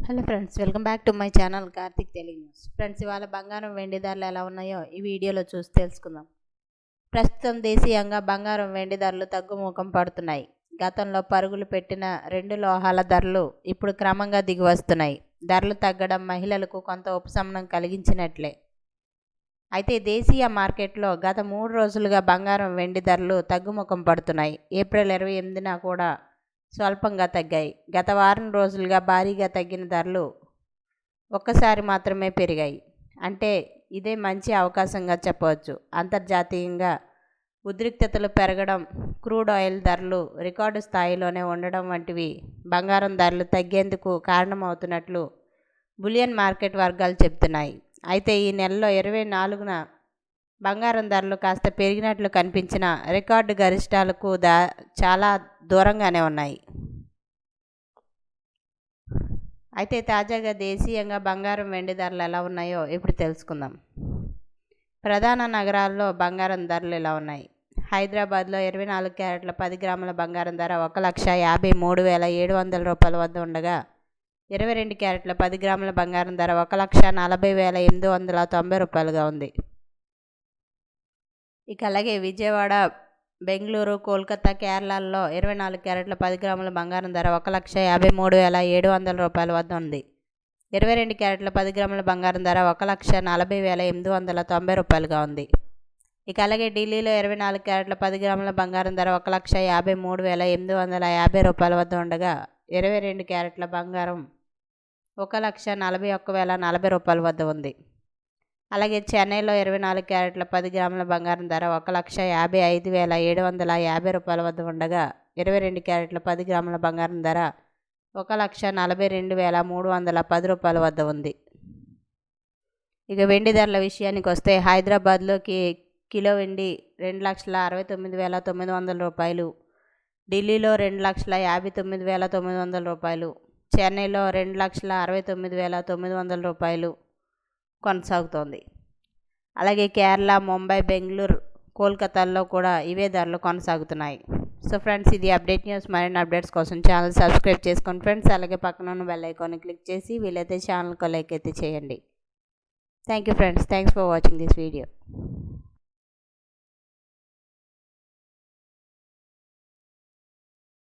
Hello friends, welcome back to my channel Karthik Telugu news. Friends, ఇవాళ బంగారం వెండి ధరలు ఎలా ఉన్నాయో ఈ వీడియోలో చూసి తెలుసుకుందాం. ప్రస్తుతం దేశీయంగా బంగారం వెండి ధరలు తగ్గుముఖం పడుతున్నాయి. గతంలో పరుగులు పెట్టిన రెండు లోహాల ధరలు ఇప్పుడు క్రమంగా దిగి వస్తున్నాయి. ధరలు తగ్గడం మహిళలకు కొంత ఉపశమనం కలిగించినట్లే. అయితే దేశీయ మార్కెట్లో గత 3 రోజులుగా బంగారం వెండి ధరలు తగ్గుముఖం పడుతున్నాయి. ఏప్రిల్ 28న కూడా స్వల్పంగా తగ్గాయి. గత వారం రోజులుగా భారీగా తగ్గిన ధరలు ఒక్కసారి మాత్రమే పెరిగాయి. అంటే ఇదే మంచి అవకాశంగా చెప్పవచ్చు. అంతర్జాతీయంగా ఉద్రిక్తతలు పెరగడం, క్రూడ్ ఆయిల్ ధరలు రికార్డు స్థాయిలోనే ఉండడం వంటివి బంగారం ధరలు తగ్గేందుకు కారణమవుతున్నట్లు బులియన్ మార్కెట్ వర్గాలు చెబుతున్నాయి. అయితే ఈ నెలలో 24న బంగారం ధరలు కాస్త పెరిగినట్లు కనిపించిన రికార్డు గరిష్టాలకు చాలా దూరంగానే ఉన్నాయి. అయితే తాజాగా దేశీయంగా బంగారం వెండి ధరలు ఎలా ఉన్నాయో ఇప్పుడు తెలుసుకుందాం. ప్రధాన నగరాల్లో బంగారం ధరలు ఎలా ఉన్నాయి. హైదరాబాద్లో 24 క్యారెట్ల 10 గ్రాముల బంగారం ధర 1,53,700 రూపాయల వద్ద ఉండగా, 22 క్యారెట్ల 10 గ్రాముల బంగారం ధర 1,40,890 రూపాయలుగా ఉంది. ఇక అలాగే విజయవాడ, బెంగళూరు, కోల్కతా, కేరళలో 24 క్యారెట్ల 10 గ్రాముల బంగారం ధర 1,53,700 రూపాయల వద్ద ఉంది. 22 క్యారెట్ల 10 గ్రాముల బంగారం ధర 1,40,890 రూపాయలుగా ఉంది. ఇక అలాగే ఢిల్లీలో 24 క్యారెట్ల 10 గ్రాముల బంగారం ధర 1,53,850 రూపాయల వద్ద ఉండగా, 22 క్యారెట్ల బంగారం 1,41,040 రూపాయల వద్ద ఉంది. అలాగే చెన్నైలో 24 క్యారెట్ల 10 గ్రాముల బంగారం ధర 1,55,750 రూపాయల వద్ద ఉండగా, 22 క్యారెట్ల 10 గ్రాముల బంగారం ధర 1,42,310 రూపాయల వద్ద ఉంది. ఇక వెండి ధరల విషయానికి వస్తే హైదరాబాద్లో కిలో వెండి 2,69,900 రూపాయలు, ఢిల్లీలో 2,59,900 రూపాయలు, చెన్నైలో 2,69,900 రూపాయలు కొనసాగుతోంది. అలాగే కేరళ, ముంబై, బెంగళూరు, కోల్కతాల్లో కూడా ఇవే ధరలు కొనసాగుతున్నాయి. సో ఫ్రెండ్స్, ఇది అప్డేట్ న్యూస్. మరిన్ని అప్డేట్స్ కోసం ఛానల్ సబ్స్క్రైబ్ చేసుకోండి ఫ్రెండ్స్. అలాగే పక్కన ఉన్న బెల్ ఐకాన్ని క్లిక్ చేసి వీలైతే ఛానల్కి లైక్ అయితే చేయండి. Thank you friends. Thanks for watching this video.